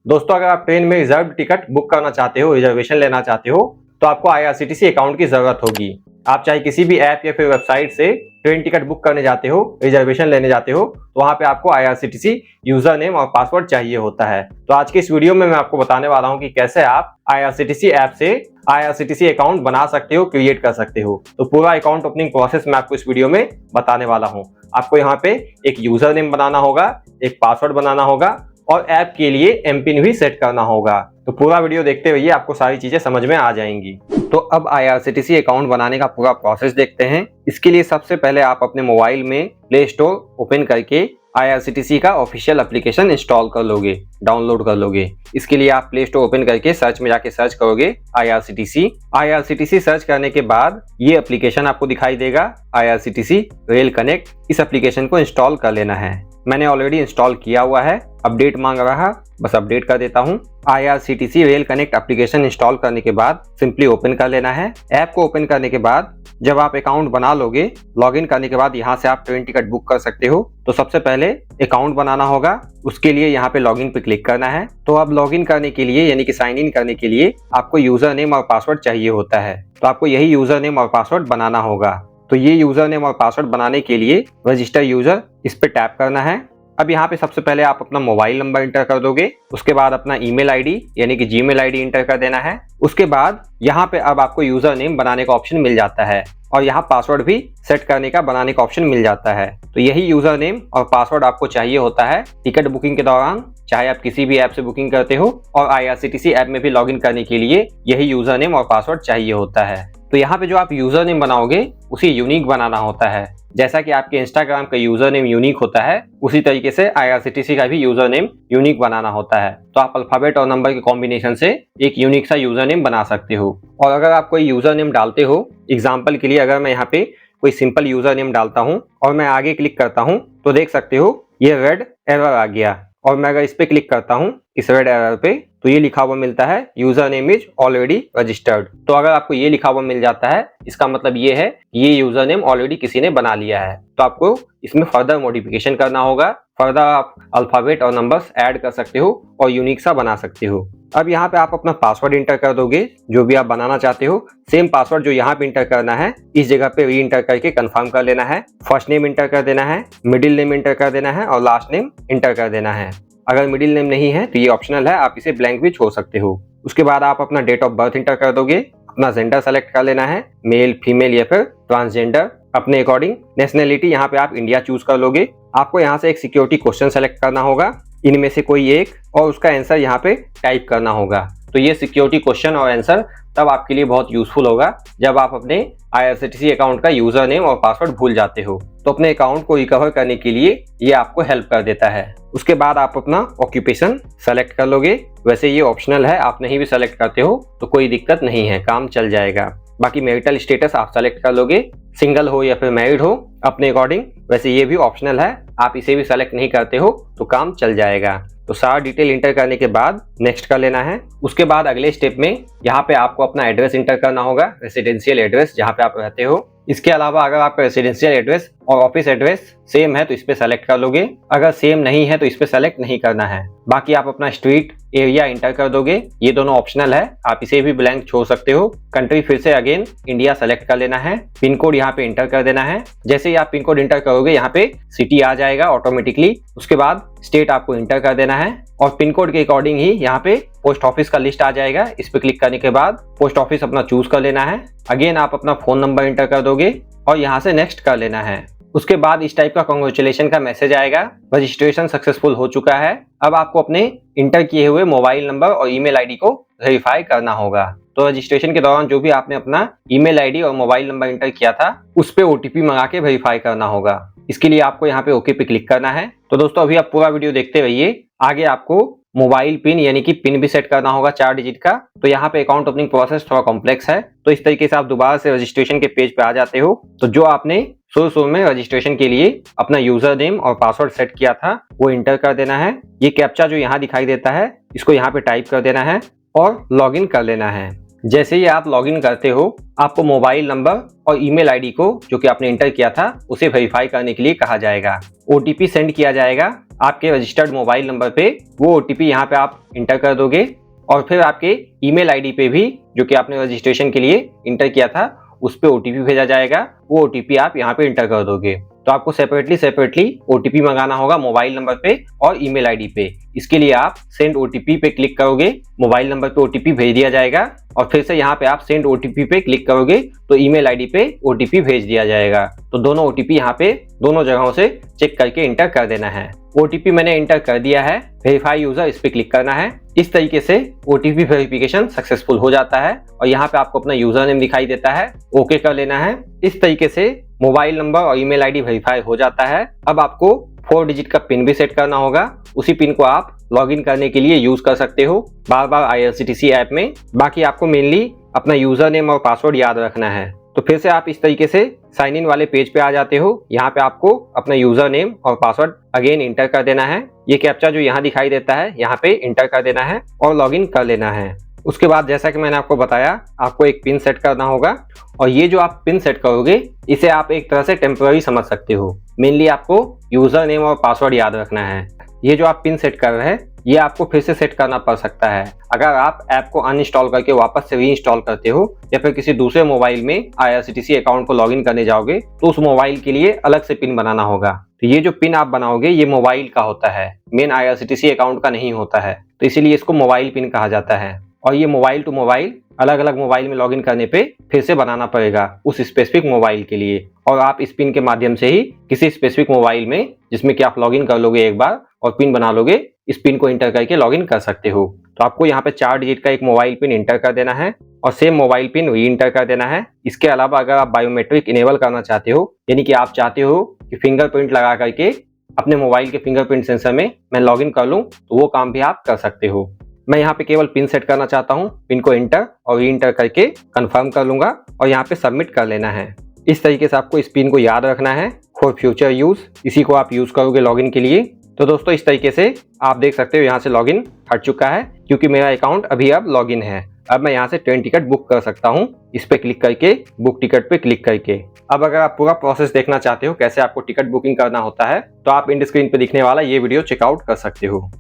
दोस्तों, अगर आप ट्रेन में रिजर्व टिकट बुक करना चाहते हो, रिजर्वेशन लेना चाहते हो, तो आपको आईआरसीटीसी अकाउंट की जरूरत होगी। आप चाहे किसी भी ऐप या फिर वेबसाइट से ट्रेन टिकट बुक करने जाते हो, रिजर्वेशन लेने जाते हो, तो वहां पे आपको आईआरसीटीसी यूजर नेम और पासवर्ड चाहिए होता है। तो आज के इस वीडियो में मैं आपको बताने वाला हूं कि कैसे आप आईआरसीटीसी ऐप से आईआरसीटीसी अकाउंट बना सकते हो, क्रिएट कर सकते हो। तो पूरा अकाउंट ओपनिंग प्रोसेस मैं आपको इस वीडियो में बताने वाला हूं। आपको यहाँ पे एक यूजर नेम बनाना होगा, एक पासवर्ड बनाना होगा और ऐप के लिए एमपिन भी सेट करना होगा। तो पूरा वीडियो देखते हुए आपको सारी चीजें समझ में आ जाएंगी। तो अब आईआरसीटीसी अकाउंट बनाने का पूरा प्रोसेस देखते हैं। इसके लिए सबसे पहले आप अपने मोबाइल में प्ले स्टोर ओपन करके आईआरसीटीसी का ऑफिशियल एप्लीकेशन इंस्टॉल कर लोगे, डाउनलोड कर लोगे। इसके लिए आप प्ले स्टोर ओपन करके सर्च में जाके सर्च करोगे आईआरसीटीसी। आईआरसीटीसी सर्च करने के बाद ये एप्लीकेशन आपको दिखाई देगा, आईआरसीटीसी रेल कनेक्ट। इस एप्लीकेशन को इंस्टॉल कर लेना है। मैंने ऑलरेडी इंस्टॉल किया हुआ है, अपडेट मांग रहा, बस अपडेट कर देता हूँ। IRCTC rail connect application install करने के बाद सिंपली ओपन कर लेना है। ऐप को ओपन करने के बाद जब आप अकाउंट बना लोगे, लॉगिन करने के बाद यहाँ से आप ट्रेन टिकट बुक कर सकते हो। तो सबसे पहले अकाउंट बनाना होगा, उसके लिए यहाँ पे लॉगिन पे क्लिक करना है। तो अब लॉगिन करने के लिए यानी कि साइन इन करने के लिए आपको यूजर नेम और पासवर्ड चाहिए होता है। तो आपको यही यूजर नेम और पासवर्ड बनाना होगा। तो ये यूजर नेम और पासवर्ड बनाने के लिए रजिस्टर यूजर, इस पे टैप करना है। अब यहाँ पे सबसे पहले आप अपना मोबाइल नंबर इंटर कर दोगे, उसके बाद अपना ईमेल आईडी यानी कि जीमेल आईडी इंटर कर देना है। उसके बाद यहाँ पे अब आपको यूजर नेम बनाने का ऑप्शन मिल जाता है और यहाँ पासवर्ड भी सेट करने का, बनाने का ऑप्शन मिल जाता है। तो यही यूजर नेम और पासवर्ड आपको चाहिए होता है टिकट बुकिंग के दौरान, चाहे आप किसी भी ऐप से बुकिंग करते हो, और आईआरसीटीसी ऐप में भी लॉगिन करने के लिए यही यूजर नेम और पासवर्ड चाहिए होता है। तो यहाँ पे जो आप यूजर नेम बनाओगे उसे यूनिक बनाना होता है। जैसा कि आपके इंस्टाग्राम का यूजर नेम यूनिक होता है, उसी तरीके से आईआरसीटीसी का भी यूजर नेम यूनिक बनाना होता है। तो आप अल्फाबेट और नंबर के कॉम्बिनेशन से एक यूनिक सा यूजर नेम बना सकते हो। और अगर आप कोई यूजर नेम डालते हो, एग्जाम्पल के लिए अगर मैं यहाँ पे कोई सिंपल यूजर नेम डालता हूँ और मैं आगे क्लिक करता हूँ, तो देख सकते हो ये रेड एरर आ गया। और मैं अगर इस पे क्लिक करता हूँ, इस रेड एरर पे, तो ये लिखा हुआ मिलता है user name is already registered. तो अगर आपको ये लिखा हुआ मिल जाता है, इसका मतलब ये है ये यूजर नेम ऑलरेडी किसी ने बना लिया है। तो आपको इसमें फर्दर मॉडिफिकेशन करना होगा, फर्दर आप अल्फाबेट और नंबर्स ऐड कर सकते हो और यूनिक सा बना सकते हो। अब यहाँ पे आप अपना पासवर्ड इंटर कर दोगे जो भी आप बनाना चाहते हो। सेम पासवर्ड जो यहाँ पे इंटर करना है, इस जगह पे री इंटर करके कंफर्म कर लेना है। फर्स्ट नेम इंटर कर देना है, मिडिल नेम इंटर कर देना है और लास्ट नेम इंटर कर देना है। अगर मिडिल नेम नहीं है तो ये ऑप्शनल है, आप इसे ब्लैंक भी छोड़ सकते हो। उसके बाद आप अपना डेट ऑफ बर्थ इंटर कर दोगे, अपना जेंडर सेलेक्ट कर लेना है, मेल, फीमेल या फिर ट्रांसजेंडर अपने अकॉर्डिंग। नेशनैलिटी यहाँ पे आप इंडिया चूज कर लोगे। आपको यहाँ से एक सिक्योरिटी क्वेश्चन सेलेक्ट करना होगा, इनमें से कोई एक, और उसका आंसर यहाँ पे टाइप करना होगा। तो ये सिक्योरिटी क्वेश्चन और आंसर तब आपके लिए बहुत यूजफुल होगा जब आप अपने आईआरसीटीसी अकाउंट का यूजर नेम और पासवर्ड भूल जाते हो। तो अपने अकाउंट को रिकवर करने के लिए ये आपको हेल्प कर देता है। उसके बाद आप अपना ऑक्यूपेशन सेलेक्ट कर लोगे। वैसे ये ऑप्शनल है, आप नहीं भी सेलेक्ट करते हो तो कोई दिक्कत नहीं है, काम चल जाएगा। बाकी मैरिटल स्टेटस आप सेलेक्ट कर लोगे, सिंगल हो या फिर मैरिड हो अपने अकॉर्डिंग। वैसे ये भी ऑप्शनल है, आप इसे भी सेलेक्ट नहीं करते हो तो काम चल जाएगा। तो सारा डिटेल इंटर करने के बाद नेक्स्ट कर लेना है। उसके बाद अगले स्टेप में यहाँ पे आपको अपना एड्रेस इंटर करना होगा, रेसिडेंशियल एड्रेस जहाँ पे आप रहते हो। इसके अलावा अगर आपका रेसिडेंशियल एड्रेस और ऑफिस एड्रेस सेम है तो इस पे सेलेक्ट कर लोगे, अगर सेम नहीं है तो इस पे सेलेक्ट नहीं करना है। बाकी आप अपना स्ट्रीट एरिया इंटर कर दोगे, ये दोनों ऑप्शनल है, आप इसे भी ब्लैंक छोड़ सकते हो। कंट्री फिर से अगेन इंडिया सेलेक्ट कर लेना है। पिन कोड यहाँ पे इंटर कर देना है। जैसे ही आप पिन कोड इंटर करोगे यहाँ पे सिटी आ जाएगा ऑटोमेटिकली। उसके बाद स्टेट आपको इंटर कर देना है और पिन कोड के अकॉर्डिंग ही यहाँ पे पोस्ट ऑफिस का लिस्ट आ जाएगा। इस पे क्लिक करने के बाद पोस्ट ऑफिस अपना चूज कर लेना है। अगेन आप अपना फोन नंबर इंटर कर दोगे और यहाँ से नेक्स्ट कर लेना है। उसके बाद इस टाइप का कांग्रेचुलेशन का मैसेज आएगा, रजिस्ट्रेशन सक्सेसफुल हो चुका है। अब आपको अपने इंटर किए हुए मोबाइल नंबर और ईमेल आईडी को वेरीफाई करना होगा। तो रजिस्ट्रेशन के दौरान जो भी आपने अपना ईमेल आईडी और मोबाइल नंबर इंटर किया था उस पे ओटीपी मंगा के वेरीफाई करना होगा। इसके लिए आपको यहाँ पे ओके पे क्लिक करना है। तो दोस्तों अभी आप पूरा वीडियो देखते रहिए, आगे आपको मोबाइल पिन यानी कि पिन भी सेट करना होगा 4 डिजिट का। तो यहाँ पे अकाउंट ओपनिंग प्रोसेस थोड़ा कॉम्प्लेक्स है, तो इस तरीके से आप दोबारा से रजिस्ट्रेशन के पेज पे आ जाते हो। तो जो आपने शुरू में रजिस्ट्रेशन के लिए अपना यूजर नेम और पासवर्ड सेट किया था वो इंटर कर देना है। ये कैप्चा जो यहाँ दिखाई देता है इसको यहाँ पे टाइप कर देना है और लॉगिन कर लेना है। जैसे ही आप लॉगिन करते हो आपको मोबाइल नंबर और ईमेल आईडी को जो कि आपने इंटर किया था उसे वेरीफाई करने के लिए कहा जाएगा। ओटीपी सेंड किया जाएगा आपके रजिस्टर्ड मोबाइल नंबर पे वो ओटीपी यहाँ पे आप इंटर कर दोगे और फिर आपके ईमेल आईडी पे भी जो कि आपने रजिस्ट्रेशन के लिए इंटर किया था उस पे ओटीपी भेजा जाएगा। वो ओटीपी आप यहाँ पे इंटर कर दोगे। तो आपको सेपरेटली ओटीपी मंगाना होगा मोबाइल नंबर पे और ईमेल आईडी पे। इसके लिए आप सेंड ओटीपी पे क्लिक करोगे, मोबाइल नंबर पे ओटीपी भेज दिया जाएगा और फिर से यहाँ पे आप सेंड ओटीपी पे क्लिक करोगे तो ईमेल आईडी पे ओटीपी भेज दिया जाएगा। तो दोनों ओटीपी यहाँ पे दोनों जगहों से चेक करके इंटर कर देना है। ओटीपी मैंने इंटर कर दिया है, वेरीफाई यूजर इस पे क्लिक करना है। इस तरीके से ओटीपी वेरिफिकेशन सक्सेसफुल हो जाता है और यहाँ पे आपको अपना यूजर नेम दिखाई देता है, ओके कर लेना है। इस तरीके से मोबाइल नंबर और ईमेल आईडी वेरीफाई हो जाता है। अब आपको 4 डिजिट का पिन भी सेट करना होगा। उसी पिन को आप लॉगिन करने के लिए यूज कर सकते हो बार बार IRCTC ऐप में। बाकी आपको मेनली अपना यूजर नेम और पासवर्ड याद रखना है। तो फिर से आप इस तरीके से साइन इन वाले पेज पे आ जाते हो। यहाँ पे आपको अपना यूजर नेम और पासवर्ड अगेन इंटर कर देना है। ये कैप्चा जो यहाँ दिखाई देता है यहाँ पे इंटर कर देना है और लॉगिन कर लेना है। उसके बाद जैसा कि मैंने आपको बताया आपको एक पिन सेट करना होगा और ये जो आप पिन सेट करोगे इसे आप एक तरह से टेम्पररी समझ सकते हो। मेनली आपको यूजर नेम और पासवर्ड याद रखना है। ये जो आप पिन सेट कर रहे हैं ये आपको फिर से सेट करना पड़ सकता है। अगर आप ऐप को अनइंस्टॉल करके वापस से रीइंस्टॉल करते हो या फिर किसी दूसरे मोबाइल में IRCTC अकाउंट को लॉगिन करने जाओगे तो उस मोबाइल के लिए अलग से पिन बनाना होगा। तो ये जो पिन आप बनाओगे ये मोबाइल का होता है, मेन IRCTC अकाउंट का नहीं होता है। तो इसीलिए इसको मोबाइल पिन कहा जाता है और ये मोबाइल टू मोबाइल अलग अलग मोबाइल में लॉगिन करने पे फिर से बनाना पड़ेगा उस स्पेसिफिक मोबाइल के लिए। और आप इस पिन के माध्यम से ही किसी स्पेसिफिक मोबाइल में जिसमें कि आप लॉगिन कर लोगे एक बार और पिन बना लोगे, इस पिन को इंटर करके लॉगिन कर सकते हो। तो आपको यहाँ पे 4 डिजिट का एक मोबाइल पिन इंटर कर देना है और सेम मोबाइल पिन री इंटर कर देना है। इसके अलावा अगर आप बायोमेट्रिक इनेबल करना चाहते हो यानी कि आप चाहते हो कि फिंगरप्रिंट लगा करके अपने मोबाइल के फिंगरप्रिंट सेंसर में मैं लॉगिन कर लूँ तो वो काम भी आप कर सकते हो। मैं यहाँ पे केवल पिन सेट करना चाहता हूँ, पिन को इंटर और री इंटर करके कंफर्म कर लूंगा और यहाँ पे सबमिट कर लेना है। इस तरीके से आपको इस पिन को याद रखना है फॉर फ्यूचर यूज। इसी को आप यूज करोगे लॉगिन के लिए। तो दोस्तों इस तरीके से आप देख सकते हो यहाँ से लॉगिन हट चुका है क्योंकि मेरा अकाउंट अभी अब लॉगिन है। अब मैं यहाँ से ट्रेन टिकट बुक कर सकता हूँ इस पे क्लिक करके, बुक टिकट पे क्लिक करके। अब अगर आप पूरा प्रोसेस देखना चाहते हो कैसे आपको टिकट बुकिंग करना होता है तो आप इंड स्क्रीन पे दिखने वाला ये वीडियो चेकआउट कर सकते हो।